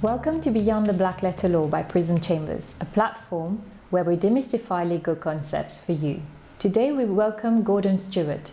Welcome to Beyond the Black Letter Law by Prison Chambers, a platform where we demystify legal concepts for you. Today we welcome Gordon Stuart,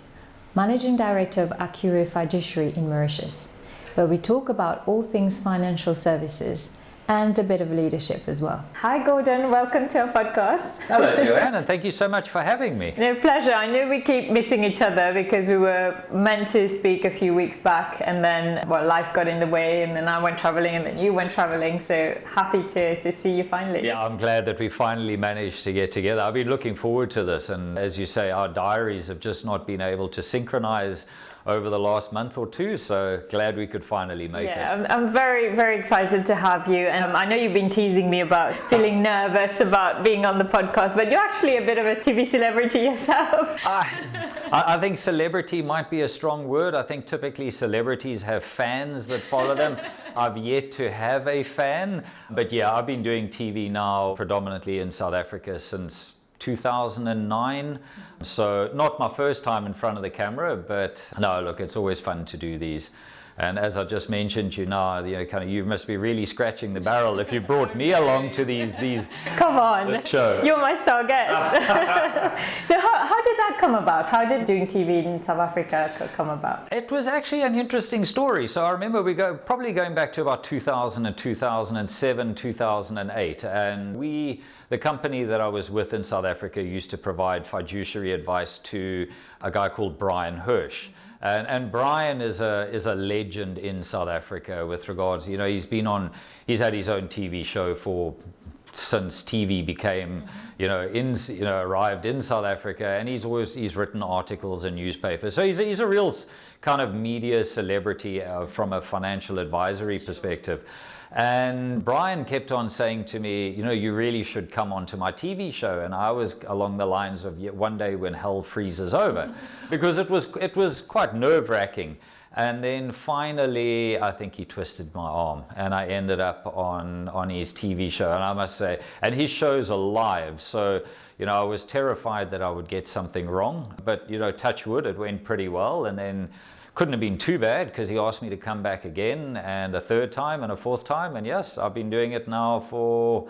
Managing Director of Accuro Fiduciary in Mauritius, where we talk about all things financial services and a bit of leadership as well. Hi Gordon, welcome to our podcast. Hello Joanne, and thank you so much for having me. No, pleasure. I know we keep missing each other because we were meant to speak a few weeks back and then life got in the way and then I went traveling and then you went traveling, so happy to see you finally. Yeah, I'm glad that we finally managed to get together. I've been looking forward to this, and as you say, our diaries have just not been able to synchronize over the last month or two, so glad we could finally make it. Yeah, I'm very, very excited to have you, and I know you've been teasing me about feeling nervous about being on the podcast, but you're actually a bit of a TV celebrity yourself. I think celebrity might be a strong word. I think typically celebrities have fans that follow them. I've yet to have a fan, but yeah, I've been doing TV now predominantly in South Africa since 2009, so not my first time in front of the camera, but no, look, it's always fun to do these. And as I just mentioned, you must be really scratching the barrel if you brought me along to these Come on, show. You're my star guest. So how did that come about? How did doing TV in South Africa come about? It was actually an interesting story. So I remember probably going back to about 2000 2007, 2008, and the company that I was with in South Africa used to provide fiduciary advice to a guy called Brian Hirsch. And Brian is a legend in South Africa with regards, he's had his own TV show since TV became, arrived in South Africa, and he's written articles in newspapers. So he's a real kind of media celebrity from a financial advisory perspective. And Brian kept on saying to me, you really should come onto my TV show. And I was along the lines of one day when hell freezes over, because it was quite nerve-wracking. And then finally, I think he twisted my arm, and I ended up on his TV show. And I must say, and his shows are live, so I was terrified that I would get something wrong. But touch wood, it went pretty well, and then couldn't have been too bad because he asked me to come back again, and a third time and a fourth time, and yes, I've been doing it now for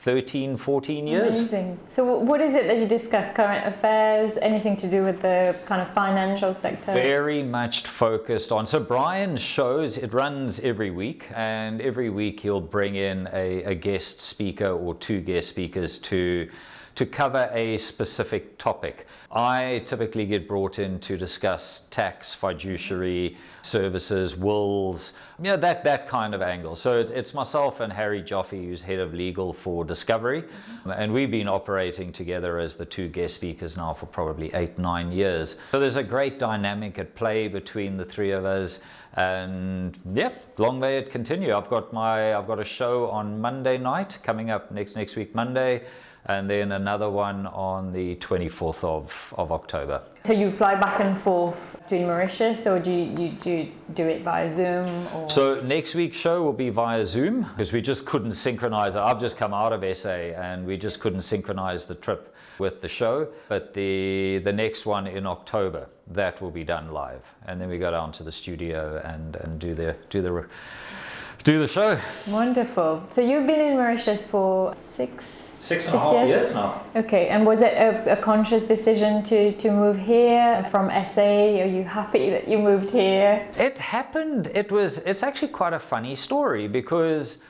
13, 14 years. Amazing. So what is it that you discuss? Current affairs, anything to do with the kind of financial sector? Very much focused on, so Brian's shows, it runs every week, and every week he'll bring in a guest speaker or two guest speakers to cover a specific topic. I typically get brought in to discuss tax, fiduciary services, wills, that kind of angle. So it's myself and Harry Joffe, who's head of legal for Discovery, and we've been operating together as the two guest speakers now for probably 8-9 years. So there's a great dynamic at play between the three of us, and yeah, long may it continue. I've got a show on Monday night coming up next week Monday, and then another one on the 24th of October. So you fly back and forth to Mauritius, or do you do it via Zoom? Or? So next week's show will be via Zoom, because we just couldn't synchronize. I've just come out of SA, and we just couldn't synchronize the trip with the show. But the next one in October, that will be done live, and then we go down to the studio and do the show. Wonderful. So you've been in Mauritius for six and a half years now. Okay, and was it a conscious decision to move here from SA? Are you happy that you moved here? It happened. It's actually quite a funny story, because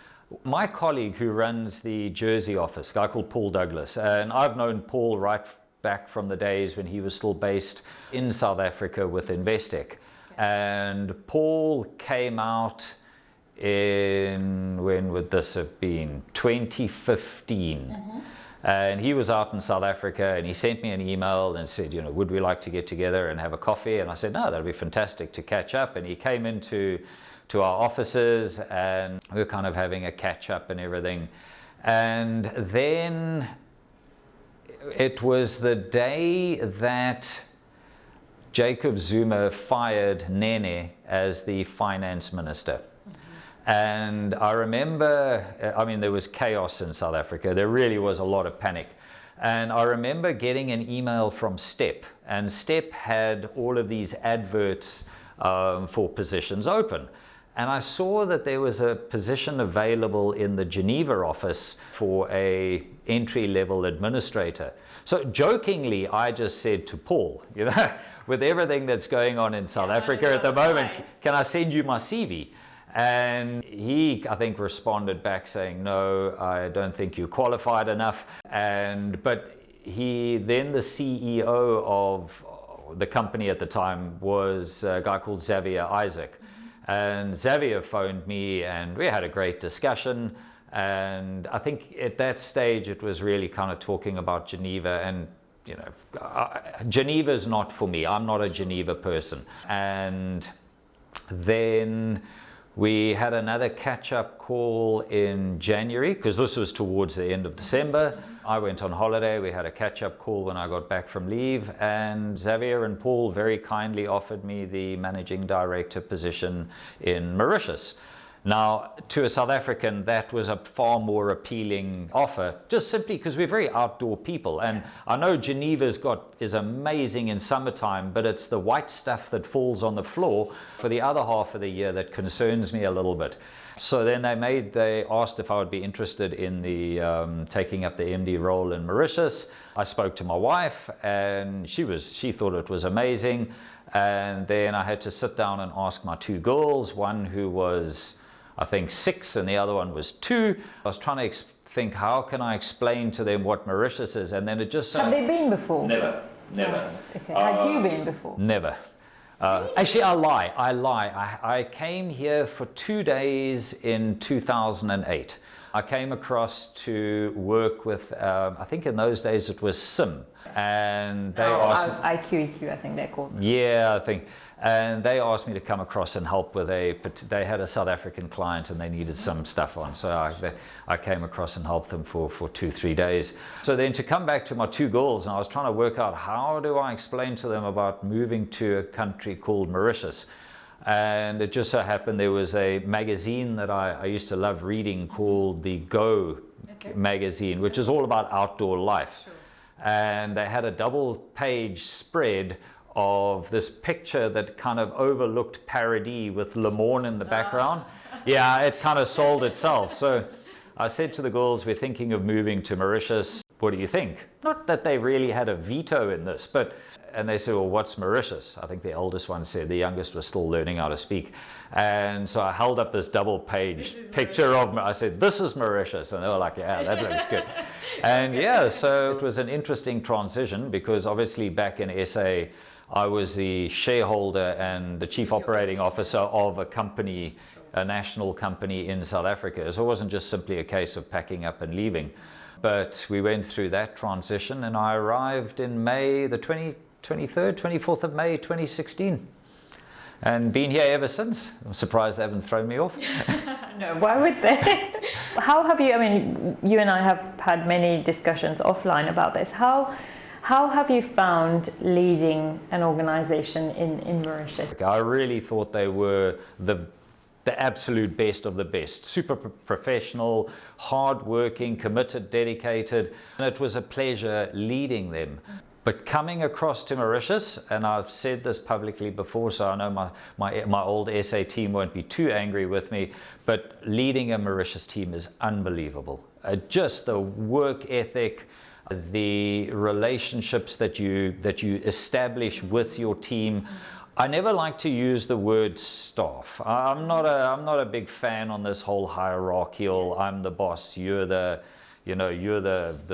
my colleague who runs the Jersey office, a guy called Paul Douglas, and I've known Paul right back from the days when he was still based in South Africa with Investec. And Paul came out when would this have been? 2015. And he was out in South Africa, and he sent me an email and said, would we like to get together and have a coffee? And I said, no, that'd be fantastic to catch up. And he came into our offices, and we were kind of having a catch up and everything. And then it was the day that Jacob Zuma fired Nene as the finance minister. And I remember, there was chaos in South Africa. There really was a lot of panic. And I remember getting an email from Step, and Step had all of these adverts for positions open. and I saw that there was a position available in the Geneva office for a entry-level administrator. So jokingly, I just said to Paul, you know, with everything that's going on in South Africa at the moment, can I send you my CV? And he, I think, responded back saying, no, I don't think you're qualified enough. But then the CEO of the company at the time was a guy called Xavier Isaac. And Xavier phoned me and we had a great discussion. And I think at that stage it was really kind of talking about Geneva, and you know, Geneva is not for me. I'm not a Geneva person. And then we had another catch-up call in January, because this was towards the end of December. I went on holiday. We had a catch-up call when I got back from leave, and Xavier and Paul very kindly offered me the managing director position in Mauritius. Now, to a South African, that was a far more appealing offer, just simply because we're very outdoor people. And I know Geneva's is amazing in summertime, but it's the white stuff that falls on the floor for the other half of the year that concerns me a little bit. So then they asked if I would be interested in the taking up the MD role in Mauritius. I spoke to my wife, and she thought it was amazing. And then I had to sit down and ask my two girls, one who was, I think, 6 and the other one was 2. I was trying to think, how can I explain to them what Mauritius is? And then it just... Have they been before? Never. Okay. Had you been before? Never. Actually, I lie. I came here for 2 days in 2008. I came across to work with, I think in those days it was SIM. And they asked... IQ, I think they're called. Yeah, I think. And they asked me to come across and help with they had a South African client and they needed some stuff on. So I came across and helped them for 2-3 days. So then to come back to my two girls, and I was trying to work out, how do I explain to them about moving to a country called Mauritius? And it just so happened there was a magazine that I used to love reading called the Go magazine, which is all about outdoor life. Sure. And they had a double-page spread of this picture that kind of overlooked Paradis with Le Morne in the background. Yeah, it kind of sold itself. So I said to the girls, we're thinking of moving to Mauritius. What do you think? Not that they really had a veto in this, and they said, well, what's Mauritius? I think the oldest one said, the youngest was still learning how to speak. And so I held up this double-page picture of, I said, this is Mauritius. And they were like, yeah, that looks good. And yeah, so it was an interesting transition, because obviously back in SA, I was the shareholder and the chief operating officer of a company, a national company in South Africa. So it wasn't just simply a case of packing up and leaving. But we went through that transition, and I arrived in May, the 24th of May, 2016. And been here ever since. I'm surprised they haven't thrown me off. No, why would they? How have you, I mean, you and I have had many discussions offline about this. How have you found leading an organization in Mauritius? I really thought they were the absolute best of the best. Super professional, hard-working, committed, dedicated. And it was a pleasure leading them. But coming across to Mauritius, and I've said this publicly before, so I know my old SA team won't be too angry with me, but leading a Mauritius team is unbelievable. Just the work ethic, the relationships that you establish with your team. I never like to use the word staff. I'm not a big fan on this whole hierarchical, I'm the boss, you're the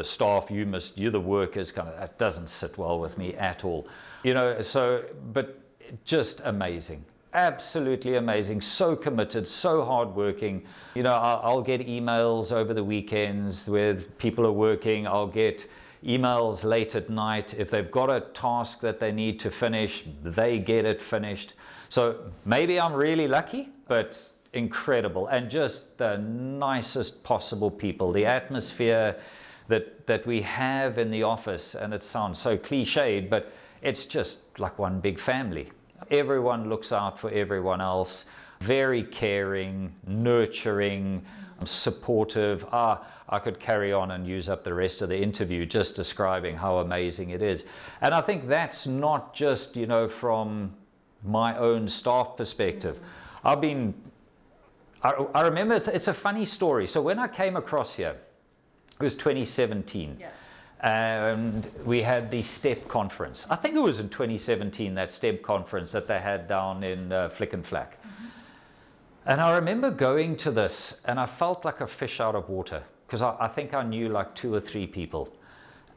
staff, you're the workers kind of. That doesn't sit well with me at all. But just amazing. Absolutely amazing, so committed, so hardworking. I'll get emails over the weekends where people are working. I'll get emails late at night. If they've got a task that they need to finish, they get it finished. So maybe I'm really lucky, but incredible, and just the nicest possible people. The atmosphere that we have in the office, and it sounds so cliched, but it's just like one big family. Everyone looks out for everyone else, very caring, nurturing, supportive. I could carry on and use up the rest of the interview just describing how amazing it is. And I think that's not just, from my own staff perspective. I've been I remember it's a funny story. So when I came across here, it was 2017. Yeah. And we had the STEP conference. I think it was in 2017, that STEP conference that they had down in Flick and Flack. And I remember going to this and I felt like a fish out of water because I think I knew like 2 or 3 people.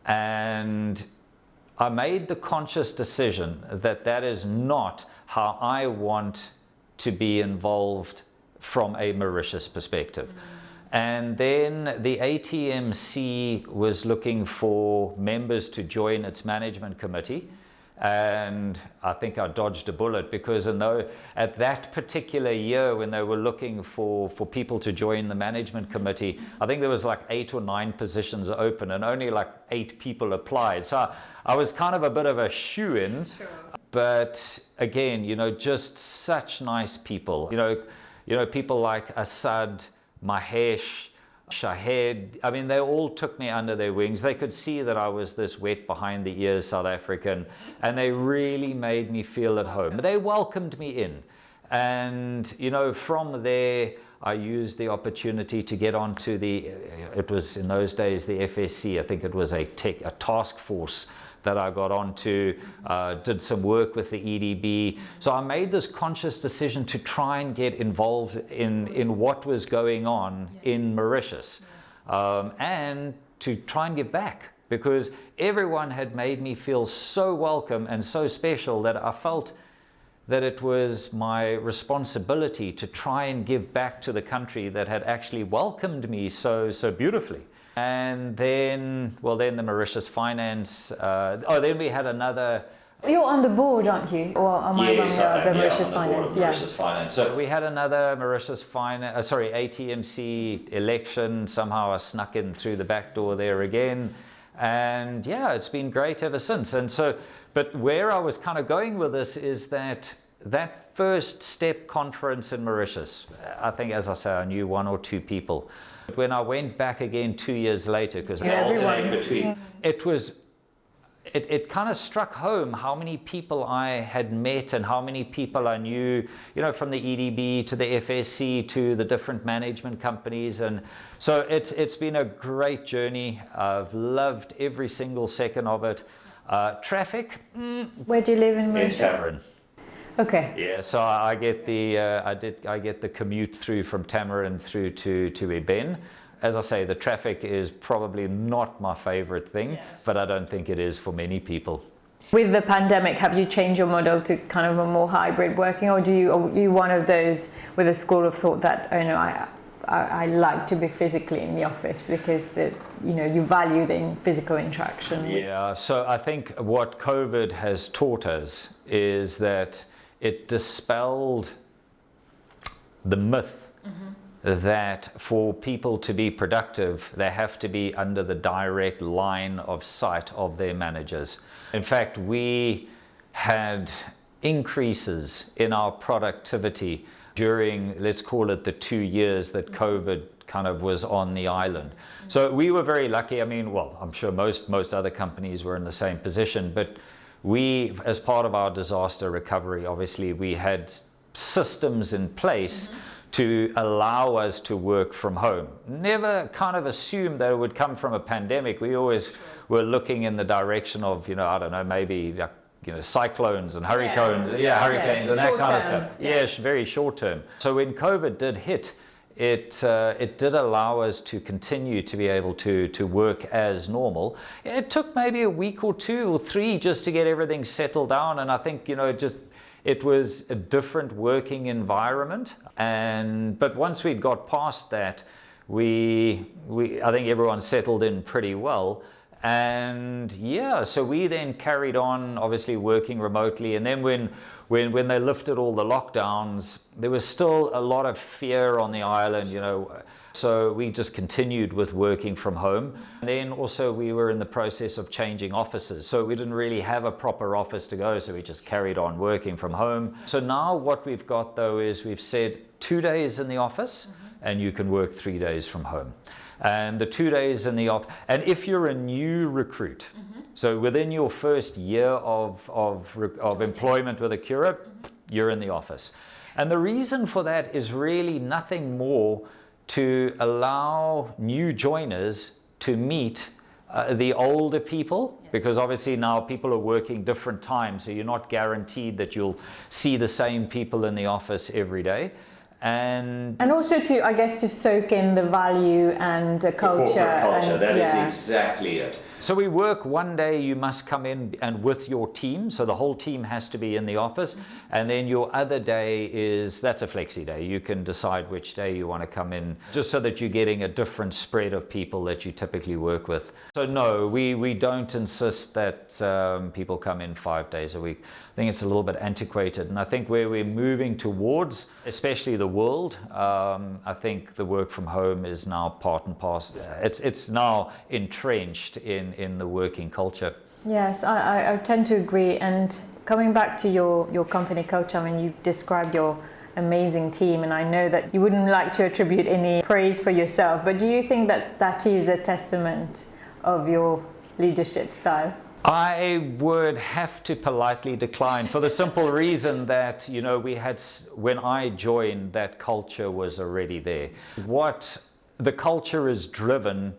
And I made the conscious decision that that is not how I want to be involved from a Mauritius perspective. And then the ATMC was looking for members to join its management committee. And I think I dodged a bullet because at that particular year when they were looking for people to join the management committee, I think there was like 8 or 9 positions open and only like 8 people applied. So I was kind of a bit of a shoo-in. Sure. But again, just such nice people. People like Asad, Mahesh, Shahed, I mean, they all took me under their wings. They could see that I was this wet behind the ears South African, and they really made me feel at home. They welcomed me in. And, from there, I used the opportunity to get onto it was in those days, the FSC. I think it was a task force that I got onto, did some work with the EDB. So I made this conscious decision to try and get involved in what was going on in Mauritius, and to try and give back, because everyone had made me feel so welcome and so special that I felt that it was my responsibility to try and give back to the country that had actually welcomed me so beautifully. And then the Mauritius Finance, then we had another... You're on the board, aren't you? Or am I Yes, on the Mauritius on the Finance? board of Mauritius Finance. So we had another Mauritius Finance, ATMC election. Somehow I snuck in through the back door there again. And yeah, it's been great ever since. And so, but where I was kind of going with this is that first STEP conference in Mauritius, I think, as I say, I knew 1 or 2 people. When I went back again 2 years later, because it kind of struck home how many people I had met and how many people I knew, from the EDB to the FSC to the different management companies. And so it's been a great journey. I've loved every single second of it. Traffic. Where do you live in Mauritius? In Tamarin. Okay. Yeah, so I get the commute through from Tamarin through to Eben. As I say, the traffic is probably not my favorite thing, but I don't think it is for many people. With the pandemic, have you changed your model to kind of a more hybrid working, or are you one of those with a school of thought that, I like to be physically in the office because you value the physical interaction? Yeah, so I think what COVID has taught us is that it dispelled the myth that for people to be productive, they have to be under the direct line of sight of their managers. In fact, we had increases in our productivity during, let's call it, the 2 years that COVID kind of was on the island. So we were very lucky. I mean, well, I'm sure most other companies were in the same position, but we, as part of our disaster recovery, obviously we had systems in place to allow us to work from home. Never kind of assumed that it would come from a pandemic. We always were looking in the direction of, I don't know, maybe cyclones and hurricanes, hurricanes and that kind of stuff. Yes, very short term. So when COVID did hit, it did allow us to continue to be able to work as normal. It took maybe a week or 2 or 3 just to get everything settled down, and I think it was a different working environment. But once we'd got past that, I think everyone settled in pretty well. And so we then carried on, obviously working remotely. And then when they lifted all the lockdowns, there was still a lot of fear on the island, So we just continued with working from home. And then also we were in the process of changing offices. So we didn't really have a proper office to go. So we just carried on working from home. So now what we've got though is we've said 2 days in the office and you can work 3 days from home. And the 2 days in the office, and if you're a new recruit, so within your first year of employment with Accuro, you're in the office. And the reason for that is really nothing more to allow new joiners to meet the older people, because obviously now people are working different times, so you're not guaranteed that you'll see the same people in the office every day. And also to, I guess, to soak in the value and the culture. The corporate culture, and, that is exactly it. So we work one day, you must come in and with your team, so the whole team has to be in the office, and then your other day that's a flexi day. You can decide which day you want to come in, just so that you're getting a different spread of people that you typically work with. So no, we don't insist that people come in 5 days a week. I think it's a little bit antiquated, and I think where we're moving towards, especially the world, I think the work from home is now part and parcel. It's now entrenched in the working culture. Yes, I tend to agree. And coming back to your company culture, I mean, you described your amazing team, and I know that you wouldn't like to attribute any praise for yourself, but do you think that that is a testament of your leadership style? I would have to politely decline for the simple reason that, you know, when I joined, that culture was already there. The culture is driven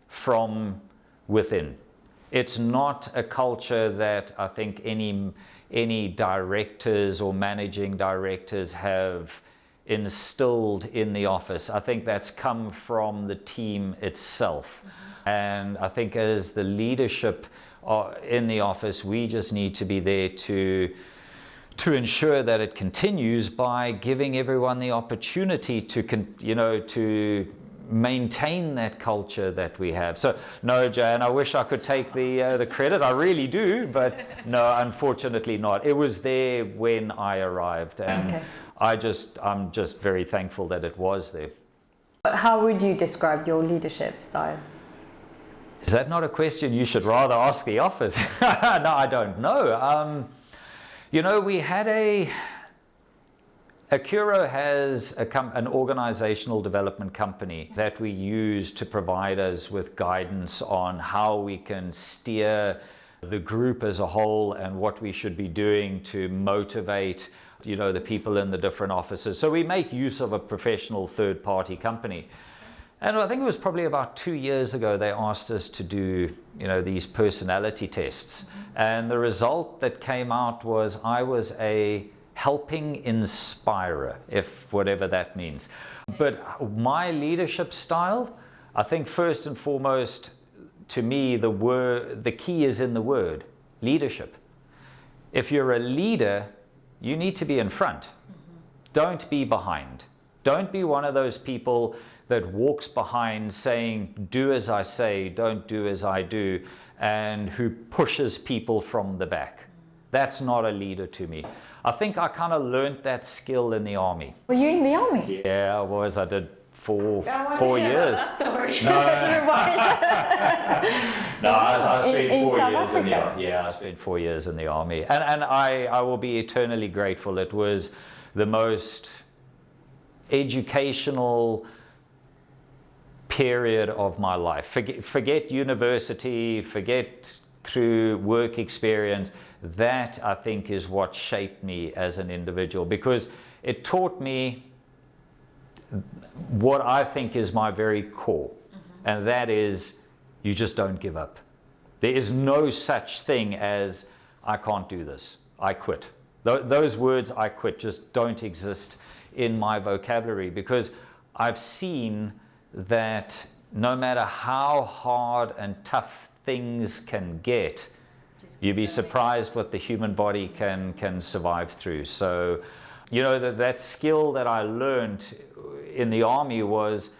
from within. It's not a culture that I think any directors or managing directors have instilled in the office. I think that's come from the team itself. And I think as the leadership in the office, we just need to be there to ensure that it continues by giving everyone the opportunity to maintain that culture that we have. So no, Jan, I wish I could take the credit. I really do, but no, unfortunately not. It was there when I arrived, and okay. I'm just very thankful that it was there. But how would you describe your leadership style? Is that not a question you should rather ask the office? No, I don't know. You know, we had Accuro has an organizational development company that we use to provide us with guidance on how we can steer the group as a whole and what we should be doing to motivate, you know, the people in the different offices. So we make use of a professional third-party company. And I think it was probably about 2 years ago they asked us to do, you know, these personality tests. And the result that came out was I was a helping inspirer, if whatever that means. But my leadership style, I think first and foremost, to me, the key is in the word, leadership. If you're a leader, you need to be in front. Don't be behind. Don't be one of those people that walks behind saying, do as I say, don't do as I do, and who pushes people from the back. That's not a leader to me. I think I kind of learned that skill in the army. Were you in the army? Yeah, I was. I did four years. No, I spent 4 years in the army. Yeah, I spent 4 years in the army. And I will be eternally grateful. It was the most educational period of my life. Forget university, forget through work experience. That, I think, is what shaped me as an individual, because it taught me what I think is my very core, and that is you just don't give up. There is no such thing as I can't do this, I quit. Those words, I quit, just don't exist in my vocabulary, because I've seen that no matter how hard and tough things can get, you'd be surprised what the human body can survive through. So, you know, that skill that I learned in the army was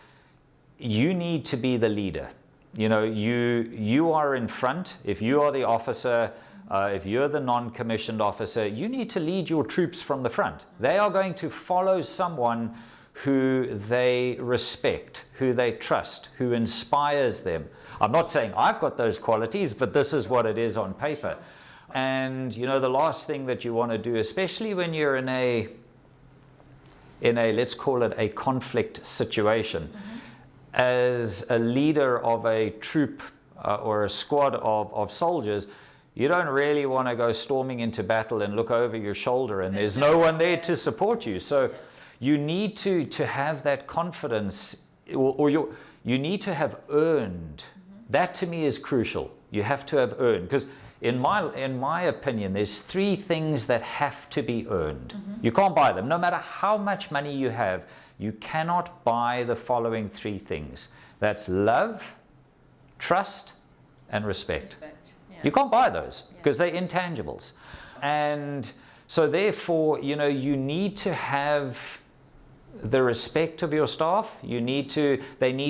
you need to be the leader. You know, you are in front. If you are the officer, if you're the non-commissioned officer, you need to lead your troops from the front. They are going to follow someone who they respect, who they trust, who inspires them. I'm not saying I've got those qualities, but this is what it is on paper. And, you know, the last thing that you want to do, especially when you're in a let's call it a conflict situation, as a leader of a troop or a squad of soldiers, you don't really want to go storming into battle and look over your shoulder and there's no one there to support you. So you need to have that confidence, or you need to have earned. That to me is crucial. You have to have earned, because in my opinion, there's 3 things that have to be earned. You can't buy them. No matter how much money you have, you cannot buy the following 3 things. That's love, trust, and respect. You can't buy those because they're intangibles. And so therefore, you know, you need to have the respect of your staff. They need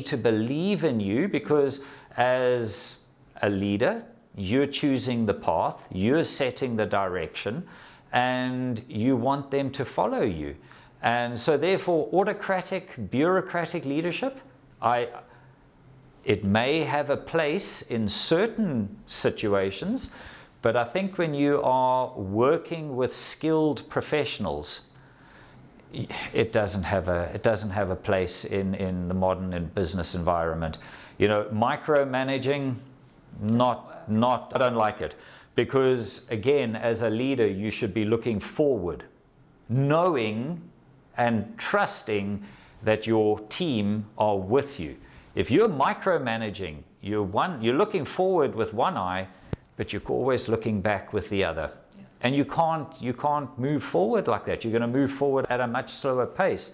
to believe in you, because as a leader, you're choosing the path, you're setting the direction, and you want them to follow you. And so therefore, autocratic, bureaucratic leadership, it may have a place in certain situations, but I think when you are working with skilled professionals, it doesn't have a place in the modern business environment. You know, micromanaging, I don't like it, because again, as a leader, you should be looking forward, knowing and trusting that your team are with you. If you're micromanaging, you're looking forward with one eye, but you're always looking back with the other. Yeah. And you can't move forward like that. You're going to move forward at a much slower pace.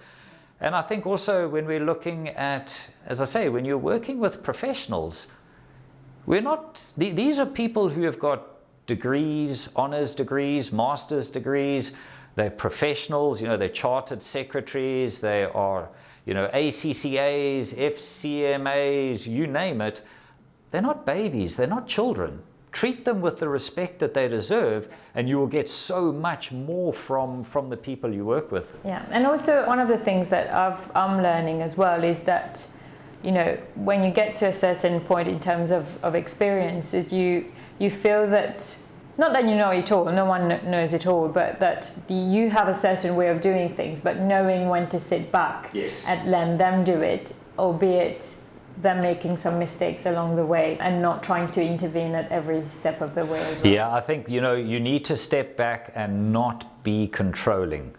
And I think also when we're looking at, as I say, when you're working with professionals, these are people who have got degrees, honors degrees, master's degrees. They're professionals, you know, they're chartered secretaries, they are, you know, ACCAs, FCMAs, you name it. They're not babies, they're not children. Treat them with the respect that they deserve, and you will get so much more from the people you work with. Yeah, and also one of the things that I'm learning as well is that, you know, when you get to a certain point in terms of experience, is you feel that, not that you know it all, no one knows it all, but that you have a certain way of doing things, but knowing when to sit back and let them do it, albeit them making some mistakes along the way, and not trying to intervene at every step of the way as well. Yeah, I think, you know, you need to step back and not be controlling.